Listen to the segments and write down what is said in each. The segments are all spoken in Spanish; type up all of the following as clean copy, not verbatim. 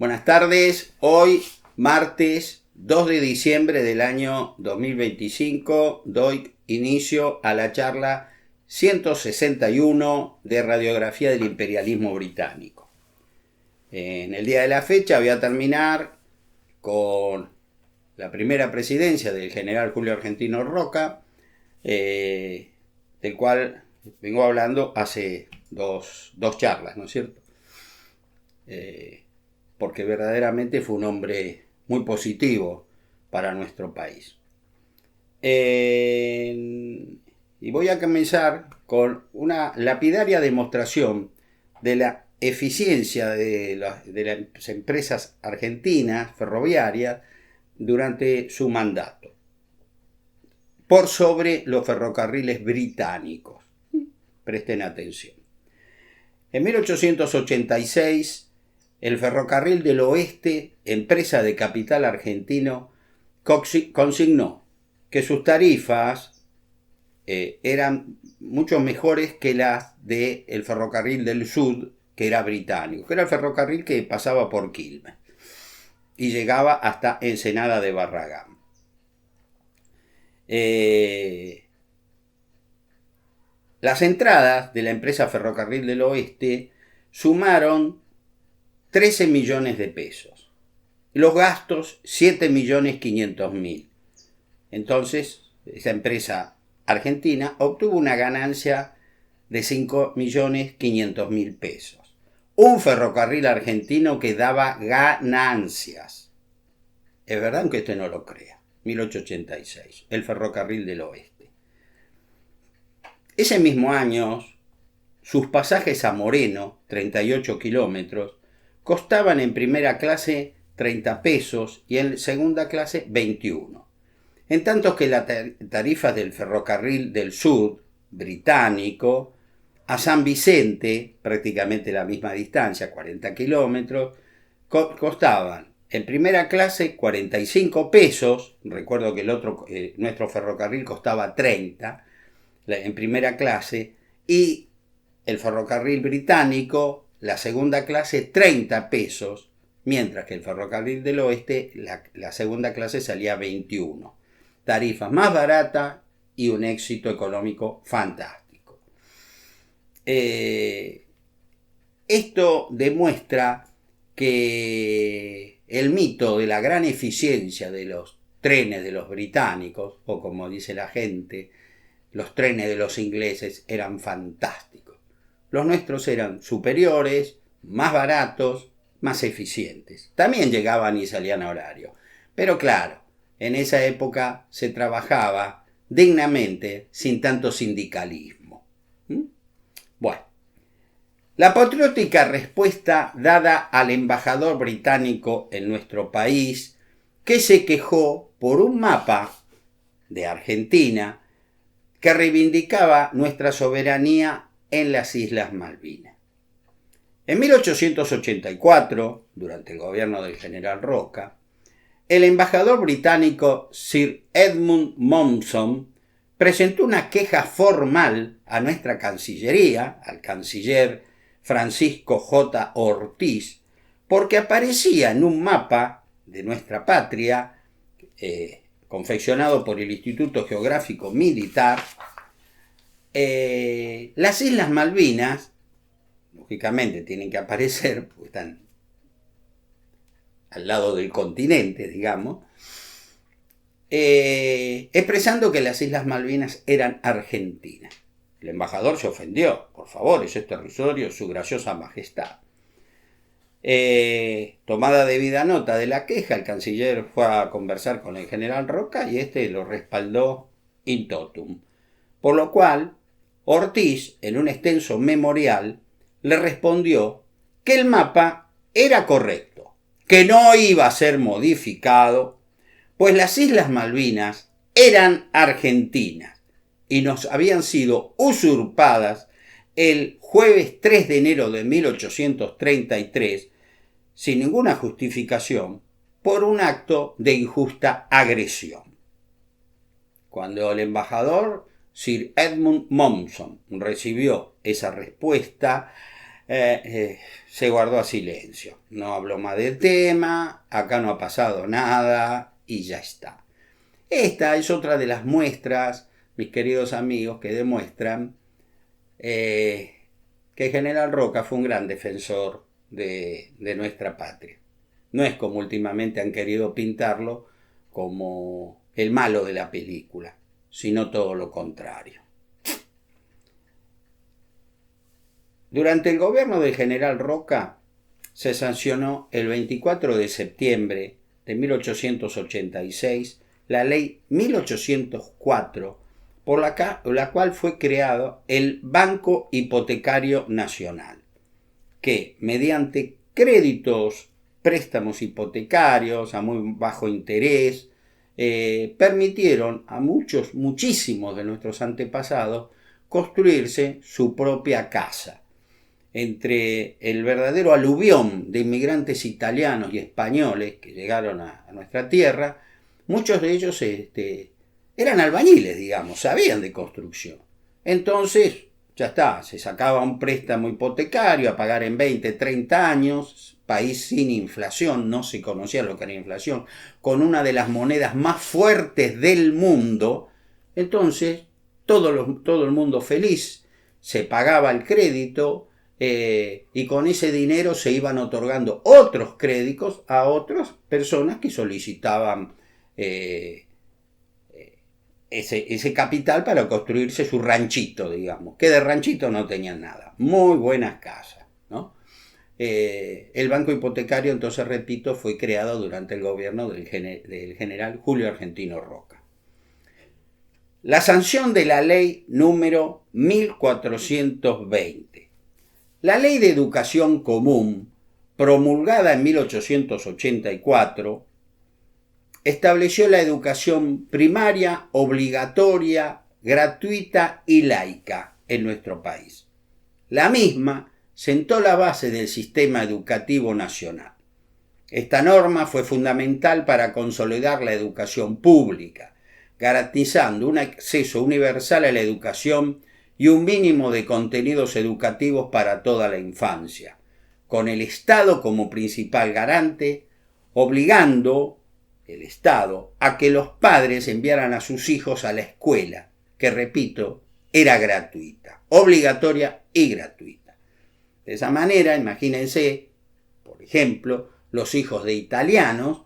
Buenas tardes, hoy martes 2 de diciembre del año 2025 doy inicio a la charla 161 de Radiografía del Imperialismo Británico. En el día de la fecha voy a terminar con la primera presidencia del general Julio Argentino Roca, del cual vengo hablando hace dos charlas, ¿no es cierto? Porque verdaderamente fue un hombre muy positivo para nuestro país. Y voy a comenzar con una lapidaria demostración de la eficiencia de las empresas argentinas ferroviarias durante su mandato, por sobre los ferrocarriles británicos. Presten atención. En 1886, el Ferrocarril del Oeste, empresa de capital argentino, consignó que sus tarifas eran mucho mejores que las del Ferrocarril del Sud, que era británico, que era el ferrocarril que pasaba por Quilmes y llegaba hasta Ensenada de Barragán. Las entradas de la empresa Ferrocarril del Oeste sumaron 13 millones de pesos. Los gastos, 7.500.000. Entonces, esa empresa argentina obtuvo una ganancia de 5.500.000 pesos. Un ferrocarril argentino que daba ganancias. Es verdad, aunque usted no lo crea. 1886, el Ferrocarril del Oeste. Ese mismo año, sus pasajes a Moreno, 38 kilómetros, costaban en primera clase 30 pesos y en segunda clase 21. En tanto que las tarifas del Ferrocarril del Sur, británico, a San Vicente, prácticamente la misma distancia, 40 kilómetros, costaban en primera clase 45 pesos, recuerdo que el otro, nuestro ferrocarril costaba 30 en primera clase, y el ferrocarril británico, la segunda clase, 30 pesos, mientras que el ferrocarril del Oeste, la segunda clase salía 21. Tarifas más baratas y un éxito económico fantástico. Esto demuestra que el mito de la gran eficiencia de los trenes de los británicos, o como dice la gente, los trenes de los ingleses eran fantásticos. Los nuestros eran superiores, más baratos, más eficientes. También llegaban y salían a horario. Pero claro, en esa época se trabajaba dignamente, sin tanto sindicalismo. Bueno, la patriótica respuesta dada al embajador británico en nuestro país, que se quejó por un mapa de Argentina que reivindicaba nuestra soberanía en las Islas Malvinas. En 1884, durante el gobierno del general Roca, el embajador británico Sir Edmund Monson presentó una queja formal a nuestra Cancillería, al canciller Francisco J. Ortiz, porque aparecía en un mapa de nuestra patria, confeccionado por el Instituto Geográfico Militar, las Islas Malvinas, lógicamente tienen que aparecer, porque están al lado del continente, digamos, expresando que las Islas Malvinas eran argentinas. El embajador se ofendió. Por favor, eso es territorio, su graciosa majestad. Tomada debida nota de la queja, el canciller fue a conversar con el general Roca y este lo respaldó in totum. Por lo cual, Ortiz, en un extenso memorial, le respondió que el mapa era correcto, que no iba a ser modificado, pues las Islas Malvinas eran argentinas y nos habían sido usurpadas el jueves 3 de enero de 1833, sin ninguna justificación, por un acto de injusta agresión. Cuando el embajador Sir Edmund Monson recibió esa respuesta, se guardó a silencio. No habló más del tema, acá no ha pasado nada y ya está. Esta es otra de las muestras, mis queridos amigos, que demuestran que General Roca fue un gran defensor de nuestra patria. No es como últimamente han querido pintarlo como el malo de la película, sino todo lo contrario. Durante el gobierno del general Roca se sancionó el 24 de septiembre de 1886 la ley 1804, por la cual fue creado el Banco Hipotecario Nacional, que mediante créditos, préstamos hipotecarios a muy bajo interés, permitieron a muchísimos de nuestros antepasados construirse su propia casa. Entre el verdadero aluvión de inmigrantes italianos y españoles que llegaron a nuestra tierra, muchos de ellos eran albañiles, digamos, sabían de construcción. Entonces, ya está, se sacaba un préstamo hipotecario a pagar en 20, 30 años, país sin inflación, no se conocía lo que era inflación, con una de las monedas más fuertes del mundo. Entonces, todo el mundo feliz, se pagaba el crédito, y con ese dinero se iban otorgando otros créditos a otras personas que solicitaban ese capital para construirse su ranchito, digamos, que de ranchito no tenían nada, muy buenas casas, ¿no? El banco hipotecario, entonces repito, fue creado durante el gobierno del general Julio Argentino Roca. La sanción de la ley número 1420. La Ley de Educación Común, promulgada en 1884, estableció la educación primaria obligatoria, gratuita y laica en nuestro país. La misma sentó la base del sistema educativo nacional. Esta norma fue fundamental para consolidar la educación pública, garantizando un acceso universal a la educación y un mínimo de contenidos educativos para toda la infancia, con el Estado como principal garante, obligando el Estado a que los padres enviaran a sus hijos a la escuela, que repito, era gratuita, obligatoria y gratuita. De esa manera, imagínense, por ejemplo, los hijos de italianos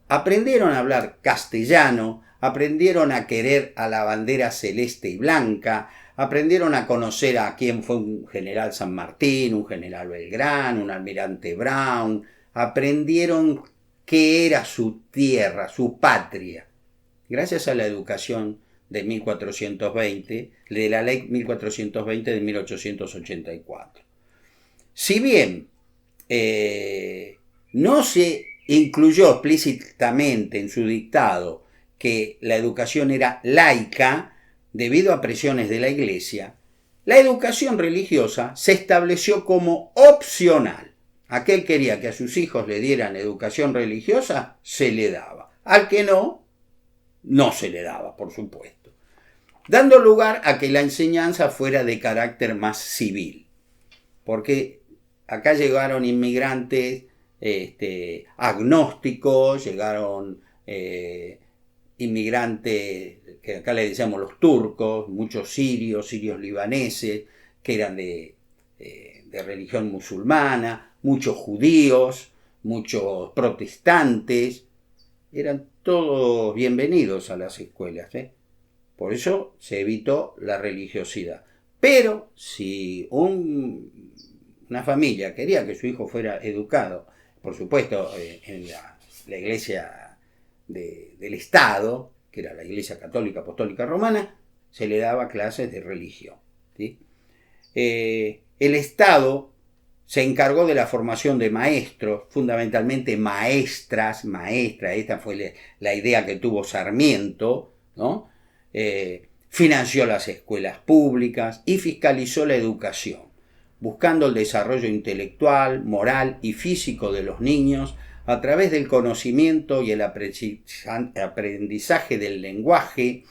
aprendieron a hablar castellano, aprendieron a querer a la bandera celeste y blanca, aprendieron a conocer a quién fue un general San Martín, un general Belgrán, un almirante Brown, aprendieron qué era su tierra, su patria, gracias a la educación de 1420, de la ley 1420 de 1884. Si bien no se incluyó explícitamente en su dictado que la educación era laica, debido a presiones de la Iglesia, la educación religiosa se estableció como opcional. Aquel quería que a sus hijos le dieran educación religiosa, se le daba. Al que no, no se le daba, por supuesto. Dando lugar a que la enseñanza fuera de carácter más civil. Porque acá llegaron inmigrantes agnósticos, llegaron inmigrantes, que acá le decíamos los turcos, muchos sirios libaneses, que eran de religión musulmana, muchos judíos, muchos protestantes, eran todos bienvenidos a las escuelas, Por eso se evitó la religiosidad. Pero si una familia quería que su hijo fuera educado, por supuesto, en la iglesia del Estado, que era la Iglesia Católica Apostólica Romana, se le daba clases de religión, ¿sí? El Estado se encargó de la formación de maestros, fundamentalmente maestras, esta fue la idea que tuvo Sarmiento, ¿no? Financió las escuelas públicas y fiscalizó la educación, buscando el desarrollo intelectual, moral y físico de los niños a través del conocimiento y el aprendizaje del lenguaje,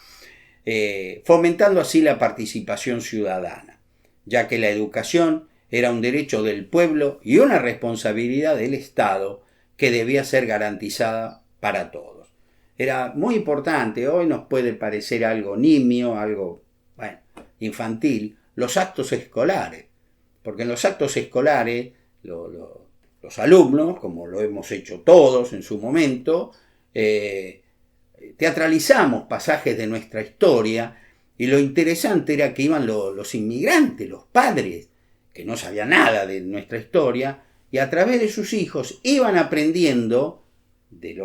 fomentando así la participación ciudadana, ya que la educación era un derecho del pueblo y una responsabilidad del Estado que debía ser garantizada para todos. Era muy importante, hoy nos puede parecer algo nimio, algo, bueno, infantil, los actos escolares, porque en los actos escolares los alumnos, como lo hemos hecho todos en su momento, teatralizamos pasajes de nuestra historia, y lo interesante era que iban los inmigrantes, los padres, que no sabían nada de nuestra historia, y a través de sus hijos iban aprendiendo de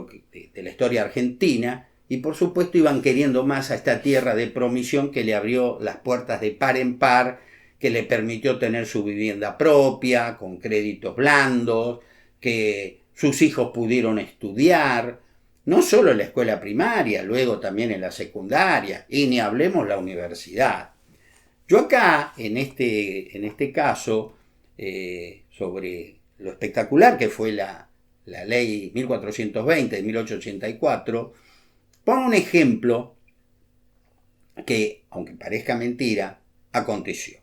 la historia argentina, y por supuesto iban queriendo más a esta tierra de promisión que le abrió las puertas de par en par, que le permitió tener su vivienda propia, con créditos blandos, que sus hijos pudieron estudiar, no solo en la escuela primaria, luego también en la secundaria, y ni hablemos la universidad. Yo acá, en este caso, sobre lo espectacular que fue la ley 1420 de 1884, pongo un ejemplo que, aunque parezca mentira, aconteció.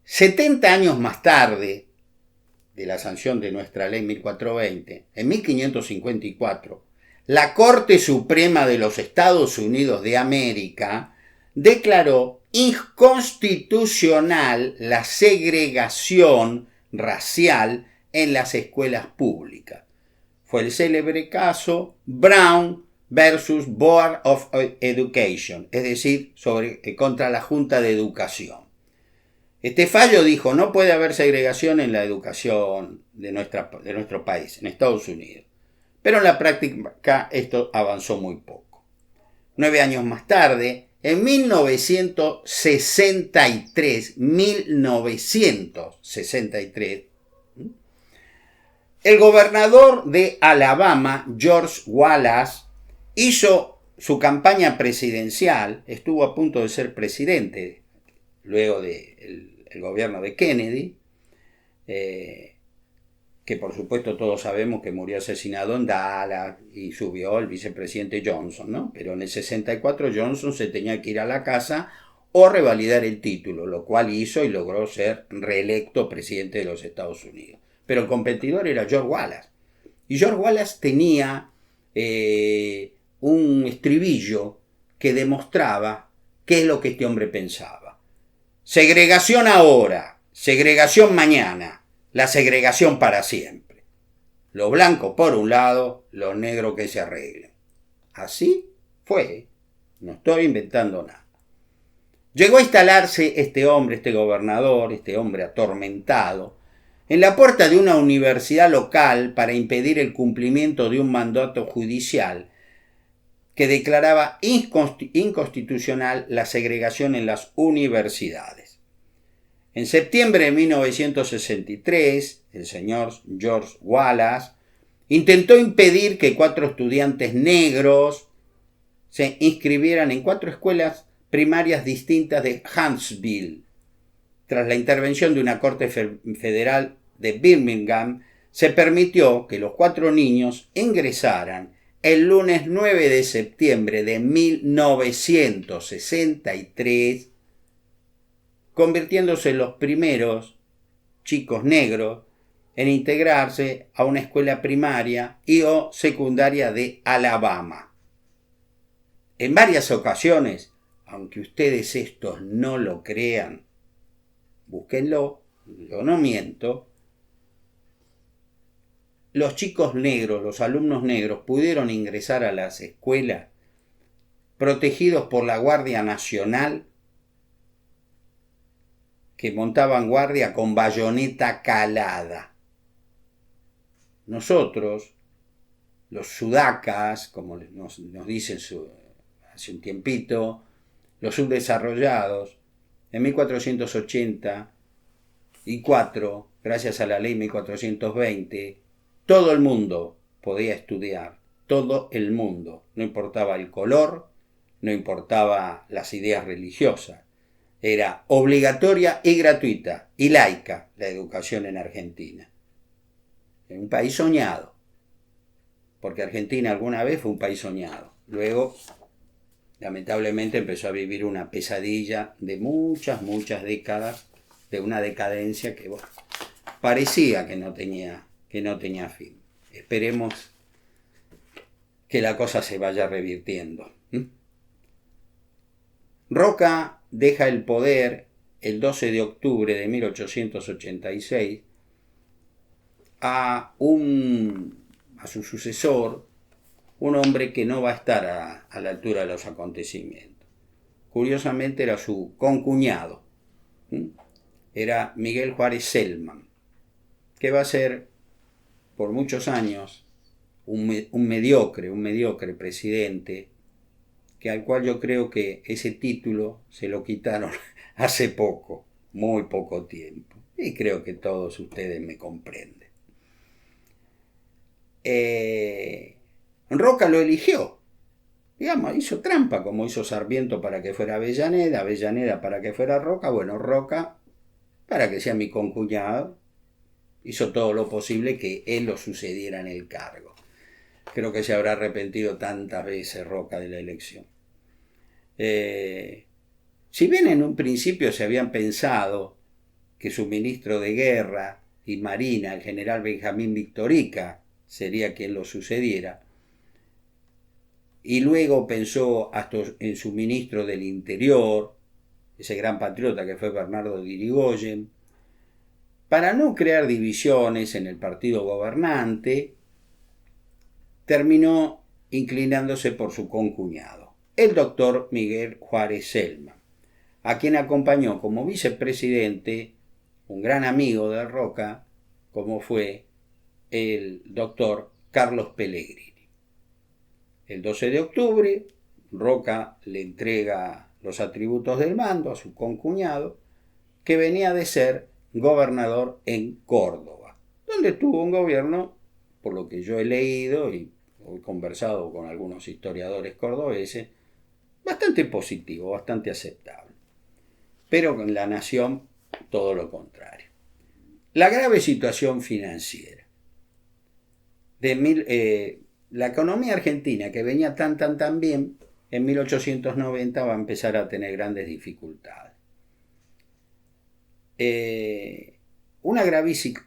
70 años más tarde de la sanción de nuestra ley 1420, en 1554, la Corte Suprema de los Estados Unidos de América declaró inconstitucional la segregación racial en las escuelas públicas. Fue el célebre caso Brown versus Board of Education, es decir, contra la Junta de Educación. Este fallo dijo, no puede haber segregación en la educación de nuestro país, en Estados Unidos. Pero en la práctica esto avanzó muy poco. 9 años más tarde, en 1963, el gobernador de Alabama, George Wallace, hizo su campaña presidencial, estuvo a punto de ser presidente luego del gobierno de Kennedy, que por supuesto todos sabemos que murió asesinado en Dallas y subió el vicepresidente Johnson, ¿no? Pero en el 64 Johnson se tenía que ir a la casa o revalidar el título, lo cual hizo y logró ser reelecto presidente de los Estados Unidos. Pero el competidor era George Wallace. Y George Wallace tenía un estribillo que demostraba qué es lo que este hombre pensaba. Segregación ahora, segregación mañana, la segregación para siempre. Los blancos por un lado, los negros que se arreglen. Así fue, no estoy inventando nada. Llegó a instalarse este hombre, este gobernador, este hombre atormentado, en la puerta de una universidad local para impedir el cumplimiento de un mandato judicial que declaraba inconstitucional la segregación en las universidades. En septiembre de 1963, el señor George Wallace intentó impedir que 4 estudiantes negros se inscribieran en 4 escuelas primarias distintas de Huntsville. Tras la intervención de una corte federal de Birmingham, se permitió que los 4 niños ingresaran el lunes 9 de septiembre de 1963, convirtiéndose en los primeros chicos negros en integrarse a una escuela primaria y o secundaria de Alabama. En varias ocasiones, aunque ustedes estos no lo crean, búsquenlo, yo no miento, los chicos negros, los alumnos negros, pudieron ingresar a las escuelas protegidos por la Guardia Nacional, que montaban guardia con bayoneta calada. Nosotros, los sudacas, como nos dicen hace un tiempito, los subdesarrollados, en 1484, gracias a la ley 1420, todo el mundo podía estudiar, todo el mundo, no importaba el color, no importaba las ideas religiosas. Era obligatoria y gratuita y laica la educación en Argentina. En un país soñado, porque Argentina alguna vez fue un país soñado. Luego, lamentablemente, empezó a vivir una pesadilla de muchas décadas de una decadencia que bueno, parecía que no tenía fin. Esperemos que la cosa se vaya revirtiendo. Roca deja el poder el 12 de octubre de 1886 a su sucesor, un hombre que no va a estar a la altura de los acontecimientos. Curiosamente era su concuñado, era Miguel Juárez Celman, que va a ser por muchos años un mediocre presidente, que al cual yo creo que ese título se lo quitaron hace poco, muy poco tiempo, y creo que todos ustedes me comprenden. Roca lo eligió, digamos, hizo trampa, como hizo Sarmiento para que fuera Avellaneda, Avellaneda para que fuera Roca, bueno, Roca para que sea mi concuñado, hizo todo lo posible que él lo sucediera en el cargo. Creo que se habrá arrepentido tantas veces Roca de la elección. Si bien en un principio se habían pensado que su ministro de Guerra y Marina, el general Benjamín Victorica, sería quien lo sucediera, y luego pensó hasta en su ministro del Interior, ese gran patriota que fue Bernardo de Irigoyen, para no crear divisiones en el partido gobernante, terminó inclinándose por su concuñado, el doctor Miguel Juárez Celman, a quien acompañó como vicepresidente un gran amigo de Roca, como fue el doctor Carlos Pellegrini. El 12 de octubre, Roca le entrega los atributos del mando a su concuñado, que venía de ser gobernador en Córdoba, donde tuvo un gobierno, por lo que yo he leído y he conversado con algunos historiadores cordobeses, bastante positivo, bastante aceptable. Pero con la nación todo lo contrario. La grave situación financiera. La economía argentina, que venía tan bien, en 1890 va a empezar a tener grandes dificultades. Una gravísima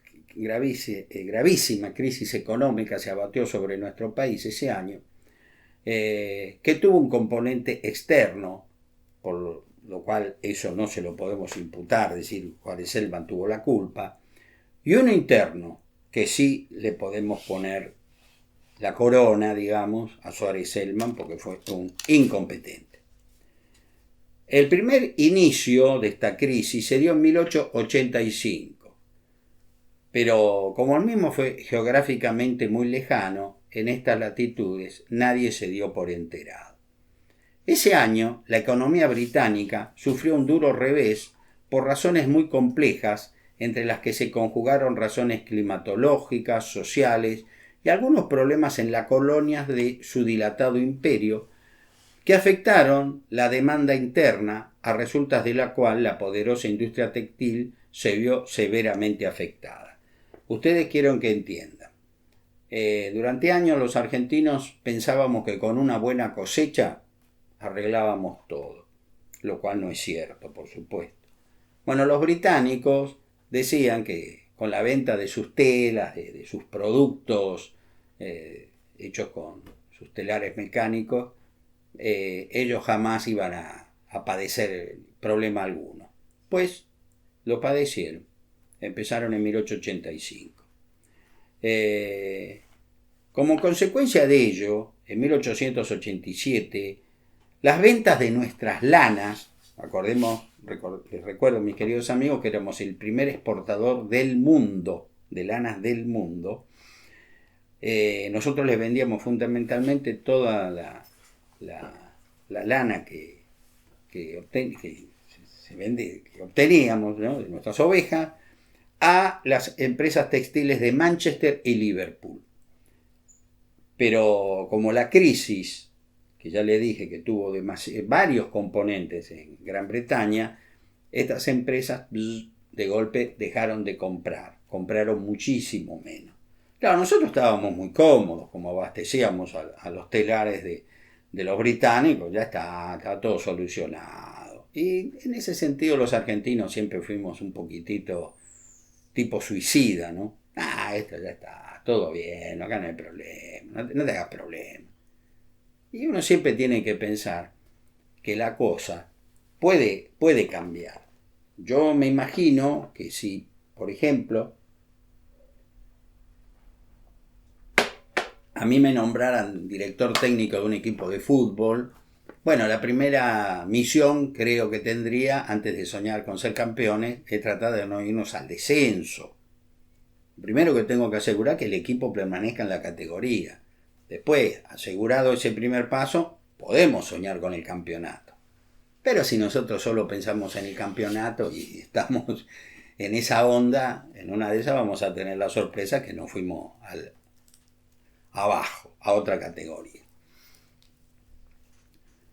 crisis económica se abatió sobre nuestro país ese año, que tuvo un componente externo, por lo cual eso no se lo podemos imputar, es decir, Juárez Celman tuvo la culpa, y uno interno, que sí le podemos poner la corona, digamos, a Juárez Celman, porque fue un incompetente. El primer inicio de esta crisis se dio en 1885, pero como el mismo fue geográficamente muy lejano, en estas latitudes nadie se dio por enterado. Ese año, la economía británica sufrió un duro revés por razones muy complejas, entre las que se conjugaron razones climatológicas, sociales y algunos problemas en las colonias de su dilatado imperio, que afectaron la demanda interna, a resultas de la cual la poderosa industria textil se vio severamente afectada. Ustedes quieren que entiendan. Durante años los argentinos pensábamos que con una buena cosecha arreglábamos todo, lo cual no es cierto, por supuesto. Bueno, los británicos decían que con la venta de sus telas, de sus productos hechos con sus telares mecánicos, ellos jamás iban a padecer problema alguno. Pues lo padecieron. Empezaron en 1885. Como consecuencia de ello, en 1887, las ventas de nuestras lanas, les recuerdo, mis queridos amigos, que éramos el primer exportador del mundo, de lanas del mundo. Nosotros les vendíamos fundamentalmente toda la lana que obteníamos, ¿no?, de nuestras ovejas, a las empresas textiles de Manchester y Liverpool. Pero como la crisis, que ya le dije que tuvo varios componentes en Gran Bretaña, estas empresas de golpe dejaron de comprar, compraron muchísimo menos. Claro, nosotros estábamos muy cómodos, como abastecíamos a los telares de los británicos, ya está todo solucionado. Y en ese sentido los argentinos siempre fuimos un poquitito tipo suicida, ¿no? Esto ya está, todo bien, acá no hay problema, no te hagas problema. Y uno siempre tiene que pensar que la cosa puede cambiar. Yo me imagino que si, por ejemplo, a mí me nombraran director técnico de un equipo de fútbol, bueno, la primera misión creo que tendría, antes de soñar con ser campeones, es tratar de no irnos al descenso. Primero que tengo que asegurar que el equipo permanezca en la categoría. Después, asegurado ese primer paso, podemos soñar con el campeonato. Pero si nosotros solo pensamos en el campeonato y estamos en esa onda, en una de esas vamos a tener la sorpresa que nos fuimos abajo, a otra categoría.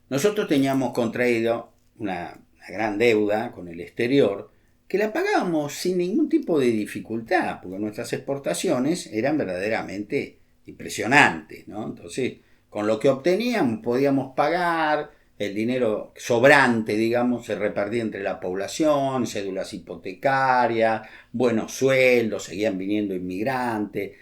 Nosotros teníamos contraído una gran deuda con el exterior que la pagábamos sin ningún tipo de dificultad, porque nuestras exportaciones eran verdaderamente impresionantes, ¿no? Entonces, con lo que obteníamos podíamos pagar, el dinero sobrante, digamos, se repartía entre la población, cédulas hipotecarias, buenos sueldos, seguían viniendo inmigrantes.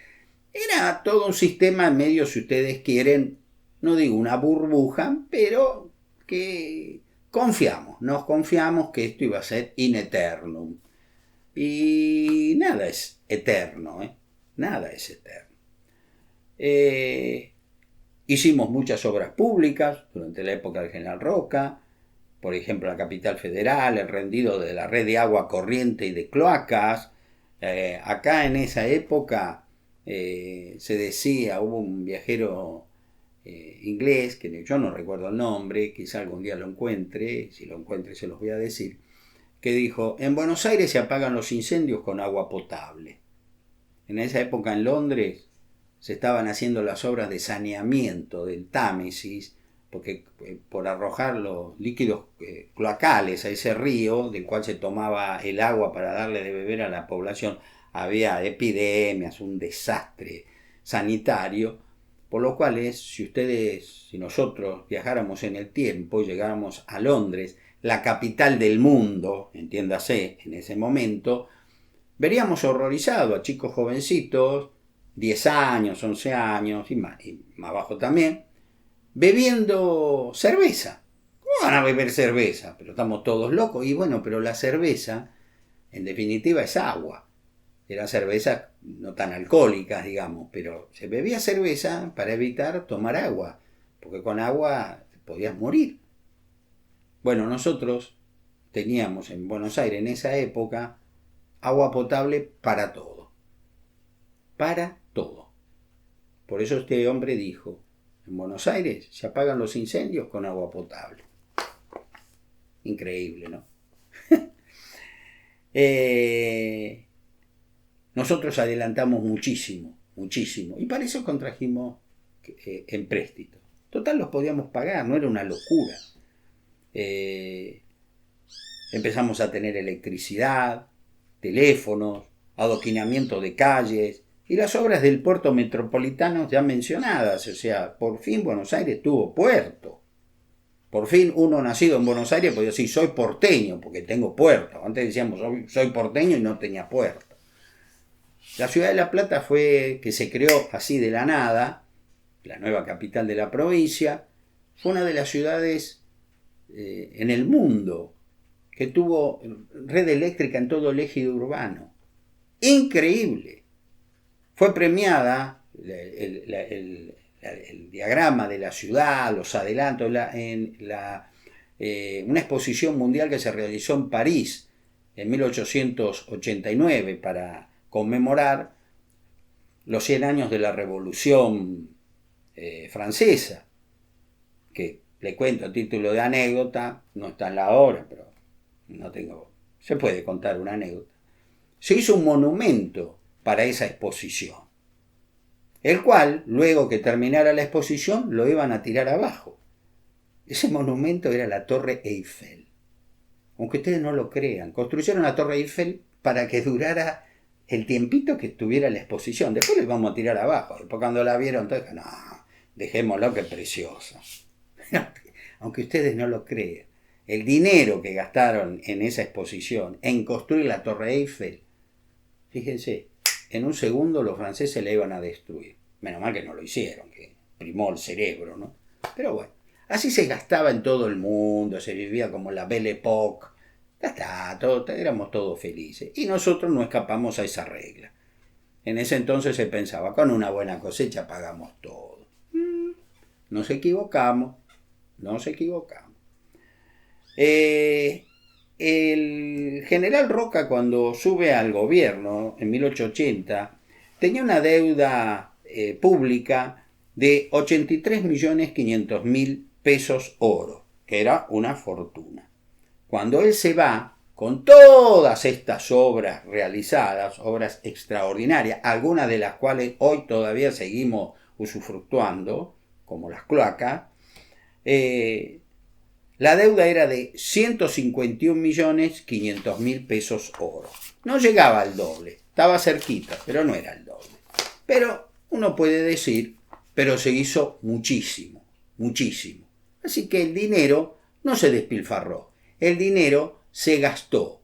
Era todo un sistema medio, si ustedes quieren, no digo una burbuja, pero que nos confiamos que esto iba a ser in eternum. Y nada es eterno, nada es eterno. Hicimos muchas obras públicas durante la época del General Roca, por ejemplo la Capital Federal, el rendido de la red de agua corriente y de cloacas. Acá en esa época se decía, hubo un viajero inglés, que yo no recuerdo el nombre, quizá algún día lo encuentre, si lo encuentre se los voy a decir, que dijo, en Buenos Aires se apagan los incendios con agua potable. En esa época en Londres se estaban haciendo las obras de saneamiento del Támesis, porque por arrojar los líquidos cloacales a ese río, del cual se tomaba el agua para darle de beber a la población, había epidemias, un desastre sanitario, por lo cual si nosotros viajáramos en el tiempo y llegáramos a Londres, la capital del mundo, entiéndase, en ese momento, veríamos horrorizado a chicos jovencitos, 10 años, 11 años y más abajo también, bebiendo cerveza. ¿Cómo van a beber cerveza? Pero estamos todos locos. Y bueno, pero la cerveza, en definitiva, es agua. Eran cervezas no tan alcohólicas, digamos, pero se bebía cerveza para evitar tomar agua, porque con agua podías morir. Bueno, nosotros teníamos en Buenos Aires en esa época agua potable para todo. Para todo. Por eso este hombre dijo, en Buenos Aires se apagan los incendios con agua potable. Increíble, ¿no? Nosotros adelantamos muchísimo, muchísimo. Y para eso contrajimos empréstitos. Total, los podíamos pagar, no era una locura. Empezamos a tener electricidad, teléfonos, adoquinamiento de calles y las obras del puerto metropolitano ya mencionadas. O sea, por fin Buenos Aires tuvo puerto. Por fin uno nacido en Buenos Aires podía decir soy porteño porque tengo puerto. Antes decíamos soy porteño y no tenía puerto. La ciudad de La Plata que se creó así de la nada, la nueva capital de la provincia, fue una de las ciudades en el mundo que tuvo red eléctrica en todo el ejido urbano. Increíble. Fue premiada el diagrama de la ciudad, los adelantos, en una exposición mundial que se realizó en París en 1889 para conmemorar los 100 años de la Revolución Francesa, que le cuento a título de anécdota, no está en la obra, pero se puede contar una anécdota. Se hizo un monumento para esa exposición, el cual, luego que terminara la exposición, lo iban a tirar abajo. Ese monumento era la Torre Eiffel. Aunque ustedes no lo crean, construyeron la Torre Eiffel para que durara el tiempito que estuviera la exposición. Después lo íbamos a tirar abajo. Después cuando la vieron, entonces, no, dejémoslo, que es preciosa. Aunque ustedes no lo crean. el dinero que gastaron en esa exposición en construir la Torre Eiffel, fíjense, en un segundo los franceses la iban a destruir. Menos mal que no lo hicieron, que primó el cerebro, ¿no? Pero bueno, así se gastaba en todo el mundo, se vivía como la Belle Époque. Ya está, éramos todos felices. Y nosotros no escapamos a esa regla. En ese entonces se pensaba, con una buena cosecha pagamos todo. Nos equivocamos. El general Roca, cuando sube al gobierno en 1880, tenía una deuda pública de 83.500.000 pesos oro, que era una fortuna. Cuando él se va, con todas estas obras realizadas, obras extraordinarias, algunas de las cuales hoy todavía seguimos usufructuando, como las cloacas, la deuda era de 151.500.000 pesos oro. No llegaba al doble, estaba cerquita, pero no era el doble. Pero uno puede decir, pero se hizo muchísimo, muchísimo. Así que el dinero no se despilfarró, el dinero se gastó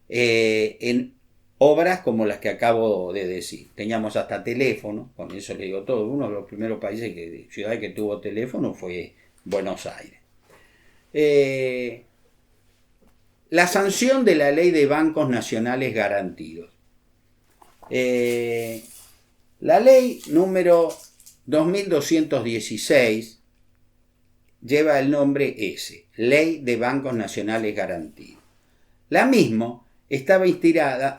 en obras como las que acabo de decir. Teníamos hasta teléfono, con eso le digo todo. Uno de los primeros ciudades que tuvo teléfono fue Buenos Aires. La sanción de la ley de bancos nacionales garantidos. La ley número 2216 lleva el nombre ese, Ley de Bancos Nacionales Garantidos. La misma estaba inspirada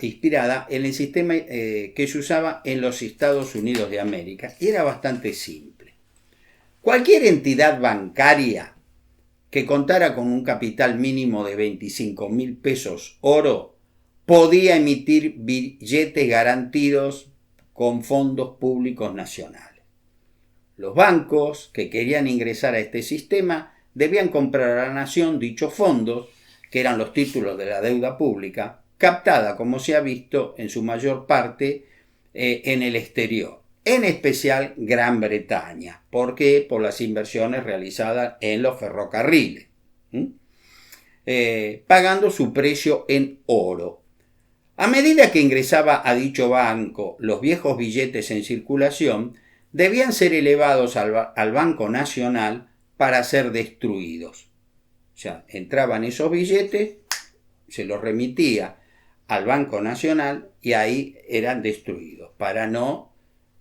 en el sistema que se usaba en los Estados Unidos de América y era bastante simple. Cualquier entidad bancaria que contara con un capital mínimo de 25.000 pesos oro podía emitir billetes garantidos con fondos públicos nacionales. Los bancos que querían ingresar a este sistema debían comprar a la nación dichos fondos, que eran los títulos de la deuda pública, captada, como se ha visto, en su mayor parte en el exterior, en especial Gran Bretaña. ¿Por qué? Por las inversiones realizadas en los ferrocarriles, pagando su precio en oro. A medida que ingresaba a dicho banco los viejos billetes en circulación, debían ser elevados al Banco Nacional para ser destruidos. O sea, entraban esos billetes, se los remitía al Banco Nacional y ahí eran destruidos, para no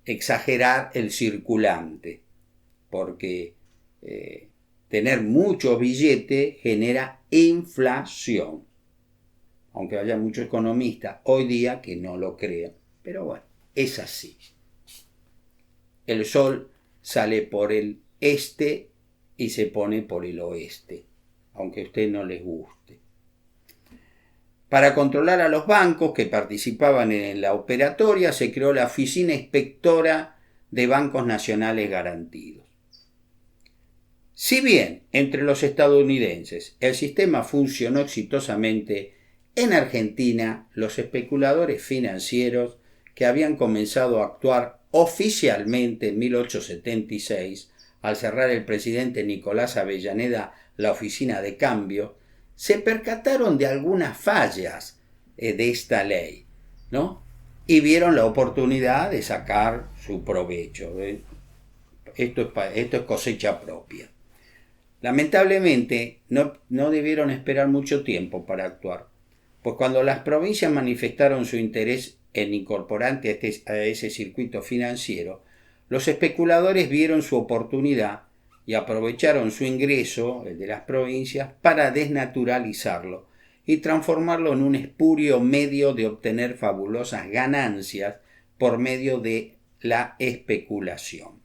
exagerar el circulante, porque tener muchos billetes genera inflación, aunque haya muchos economistas hoy día que no lo crean, pero bueno, es así. El sol sale por el este y se pone por el oeste, aunque a usted no les guste. Para controlar a los bancos que participaban en la operatoria, se creó la Oficina Inspectora de Bancos Nacionales Garantidos. Si bien entre los estadounidenses el sistema funcionó exitosamente, en Argentina los especuladores financieros que habían comenzado a actuar oficialmente en 1876, al cerrar el presidente Nicolás Avellaneda la oficina de cambio, se percataron de algunas fallas de esta ley, ¿no? Y vieron la oportunidad de sacar su provecho. Esto es cosecha propia. Lamentablemente no debieron esperar mucho tiempo para actuar, pues cuando las provincias manifestaron su interés en incorporarse a ese circuito financiero, los especuladores vieron su oportunidad y aprovecharon su ingreso, el de las provincias, para desnaturalizarlo y transformarlo en un espurio medio de obtener fabulosas ganancias por medio de la especulación.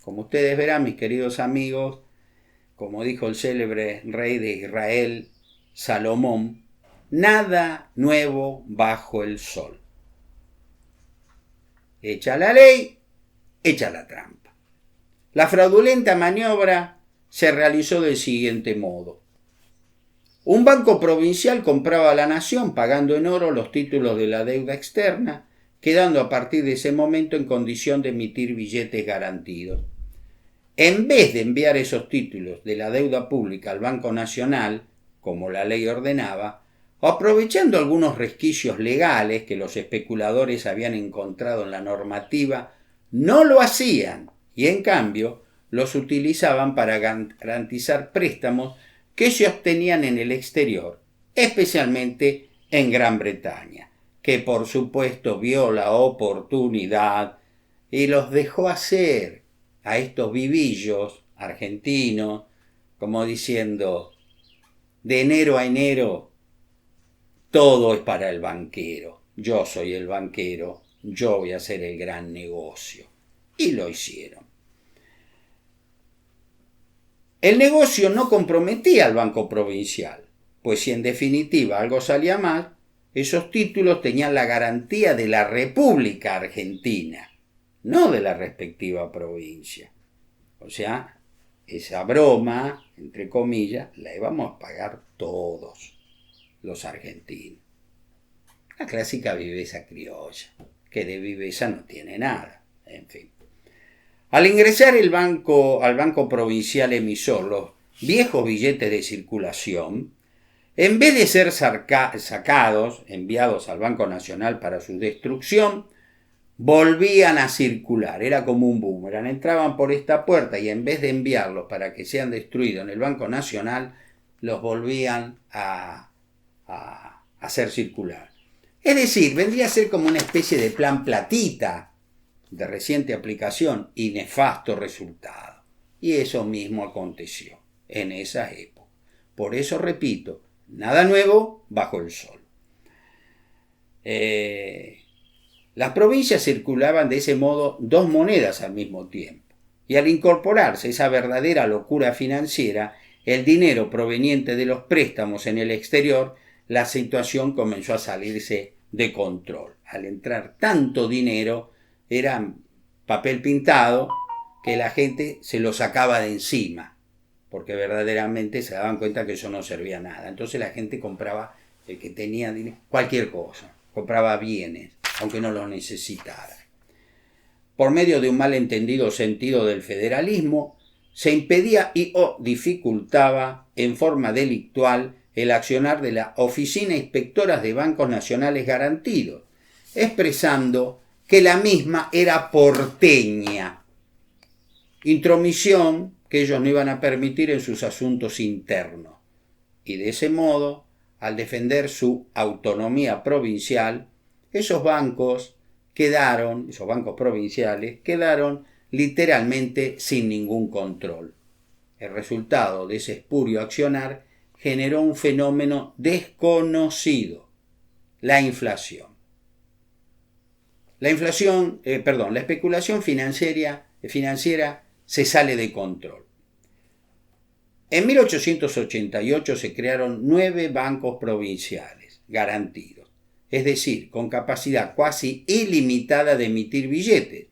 Como ustedes verán, mis queridos amigos, como dijo el célebre rey de Israel, Salomón, nada nuevo bajo el sol. Hecha la ley, hecha la trampa. La fraudulenta maniobra se realizó del siguiente modo. Un banco provincial compraba a la nación pagando en oro los títulos de la deuda externa, quedando a partir de ese momento en condición de emitir billetes garantidos. En vez de enviar esos títulos de la deuda pública al Banco Nacional, como la ley ordenaba, o aprovechando algunos resquicios legales que los especuladores habían encontrado en la normativa, no lo hacían y en cambio los utilizaban para garantizar préstamos que se obtenían en el exterior, especialmente en Gran Bretaña, que por supuesto vio la oportunidad y los dejó hacer a estos vivillos argentinos, como diciendo, de enero a enero todo es para el banquero, yo soy el banquero, yo voy a hacer el gran negocio. Y lo hicieron. El negocio no comprometía al Banco Provincial, pues si en definitiva algo salía mal, esos títulos tenían la garantía de la República Argentina, no de la respectiva provincia. O sea, esa broma, entre comillas, la íbamos a pagar todos los argentinos. La clásica viveza criolla, que de viveza no tiene nada, en fin. Al ingresar al Banco Provincial emisor los viejos billetes de circulación, en vez de ser sacados, enviados al Banco Nacional para su destrucción, volvían a circular. Era como un boomerang. Entraban por esta puerta y en vez de enviarlos para que sean destruidos en el Banco Nacional, los volvían a hacer circular. Es decir, vendría a ser como una especie de plan platita de reciente aplicación y nefasto resultado. Y eso mismo aconteció en esa época. Por eso repito, nada nuevo bajo el sol. Las provincias circulaban de ese modo dos monedas al mismo tiempo. Y al incorporarse esa verdadera locura financiera, el dinero proveniente de los préstamos en el exterior, la situación comenzó a salirse de control. Al entrar tanto dinero, era papel pintado que la gente se lo sacaba de encima, porque verdaderamente se daban cuenta que eso no servía a nada. Entonces la gente compraba, el que tenía dinero, cualquier cosa, compraba bienes, aunque no los necesitara. Por medio de un malentendido sentido del federalismo, se impedía y o dificultaba en forma delictual el accionar de la Oficina Inspectoras de Bancos Nacionales Garantidos, expresando que la misma era porteña, intromisión que ellos no iban a permitir en sus asuntos internos. Y de ese modo, al defender su autonomía provincial, esos bancos provinciales, quedaron literalmente sin ningún control. El resultado de ese espurio accionar generó un fenómeno desconocido, la inflación. La especulación financiera se sale de control. En 1888 se crearon 9 bancos provinciales garantidos, es decir, con capacidad casi ilimitada de emitir billetes,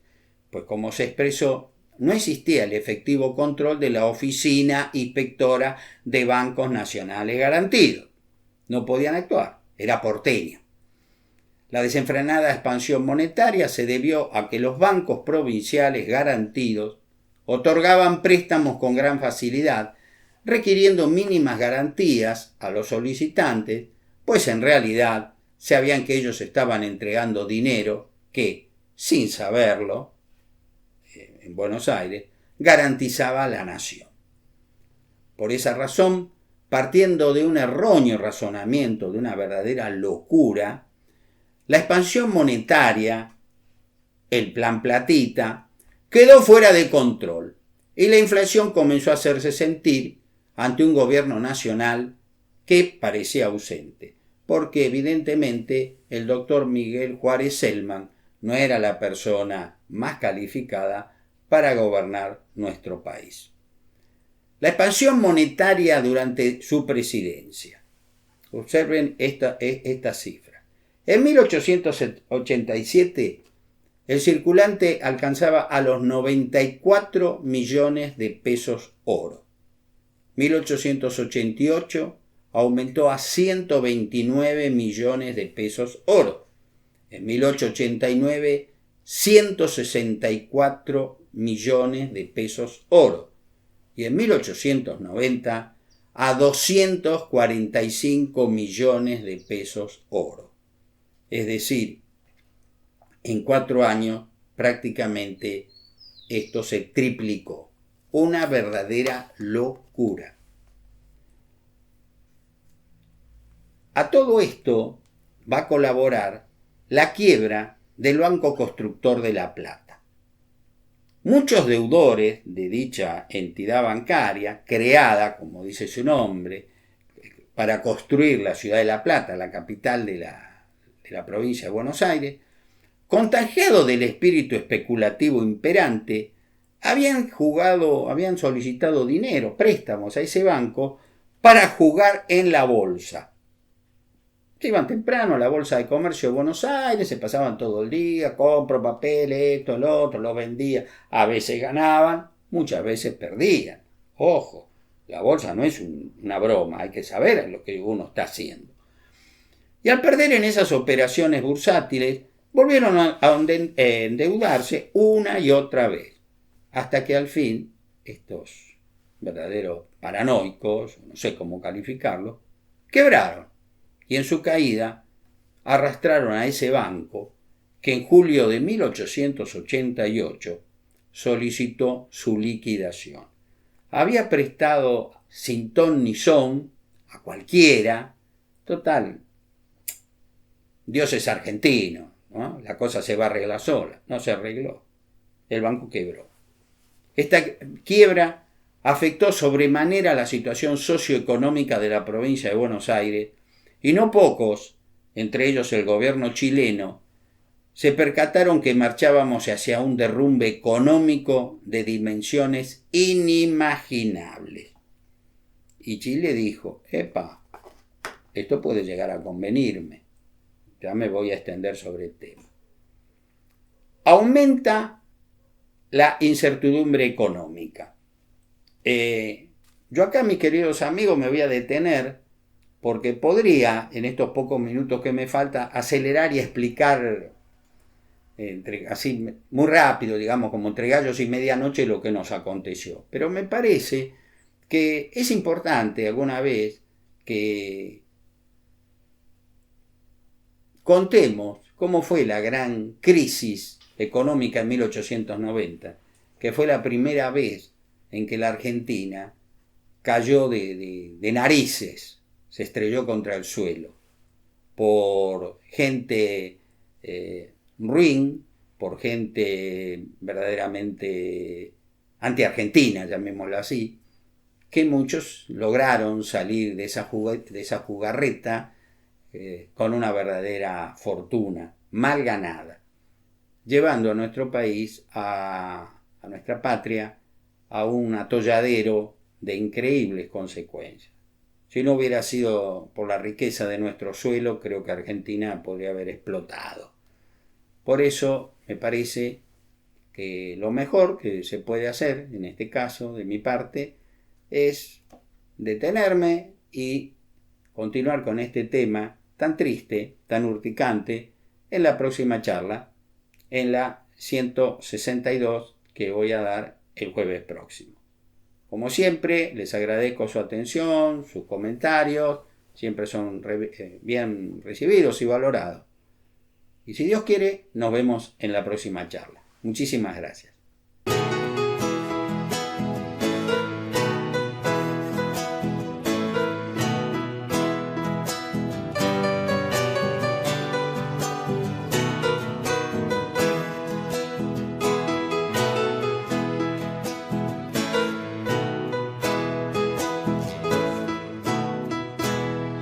pues como se expresó, no existía el efectivo control de la Oficina Inspectora de Bancos Nacionales Garantidos. No podían actuar, era porteña. La desenfrenada expansión monetaria se debió a que los bancos provinciales garantidos otorgaban préstamos con gran facilidad, requiriendo mínimas garantías a los solicitantes, pues en realidad sabían que ellos estaban entregando dinero que, sin saberlo, en Buenos Aires, garantizaba a la nación. Por esa razón, partiendo de un erróneo razonamiento, de una verdadera locura, la expansión monetaria, el plan platita, quedó fuera de control y la inflación comenzó a hacerse sentir ante un gobierno nacional que parecía ausente, porque evidentemente el doctor Miguel Juárez Celman no era la persona más calificada para gobernar nuestro país. La expansión monetaria durante su presidencia. Observen esta cifra. En 1887 el circulante alcanzaba a los 94 millones de pesos oro. 1888 aumentó a 129 millones de pesos oro. En 1889, 164 millones de pesos oro. Y en 1890 a 245 millones de pesos oro. Es decir, en 4 años prácticamente esto se triplicó. Una verdadera locura. A todo esto va a colaborar la quiebra del Banco Constructor de La Plata. Muchos deudores de dicha entidad bancaria, creada, como dice su nombre, para construir la ciudad de La Plata, la capital de la provincia de Buenos Aires, contagiados del espíritu especulativo imperante, habían solicitado dinero, préstamos a ese banco para jugar en la bolsa. Se iban temprano a la Bolsa de Comercio de Buenos Aires, se pasaban todo el día, compro papeles, esto, lo otro, lo vendía. A veces ganaban, muchas veces perdían. Ojo, la bolsa no es una broma, hay que saber lo que uno está haciendo. Y al perder en esas operaciones bursátiles, volvieron a endeudarse una y otra vez, hasta que al fin estos verdaderos paranoicos, no sé cómo calificarlos, quebraron. Y en su caída arrastraron a ese banco que en julio de 1888 solicitó su liquidación. Había prestado sin ton ni son a cualquiera. Total, Dios es argentino, ¿no? La cosa se va a arreglar sola. No se arregló. El banco quebró. Esta quiebra afectó sobremanera la situación socioeconómica de la provincia de Buenos Aires, y no pocos, entre ellos el gobierno chileno, se percataron que marchábamos hacia un derrumbe económico de dimensiones inimaginables. Y Chile dijo, epa, esto puede llegar a convenirme. Ya me voy a extender sobre el tema. Aumenta la incertidumbre económica. Yo acá, mis queridos amigos, me voy a detener porque podría, en estos pocos minutos que me falta, acelerar y explicar así muy rápido, digamos, como entre gallos y medianoche, lo que nos aconteció. Pero me parece que es importante alguna vez que contemos cómo fue la gran crisis económica en 1890, que fue la primera vez en que la Argentina cayó de narices, se estrelló contra el suelo, por gente ruin, por gente verdaderamente anti-argentina, llamémoslo así, que muchos lograron salir de esa jugarreta con una verdadera fortuna, mal ganada, llevando a nuestro país, a nuestra patria, a un atolladero de increíbles consecuencias. Si no hubiera sido por la riqueza de nuestro suelo, creo que Argentina podría haber explotado. Por eso me parece que lo mejor que se puede hacer, en este caso, de mi parte, es detenerme y continuar con este tema tan triste, tan urticante, en la próxima charla, en la 162 que voy a dar el jueves próximo. Como siempre, les agradezco su atención, sus comentarios, siempre son bien recibidos y valorados. Y si Dios quiere, nos vemos en la próxima charla. Muchísimas gracias.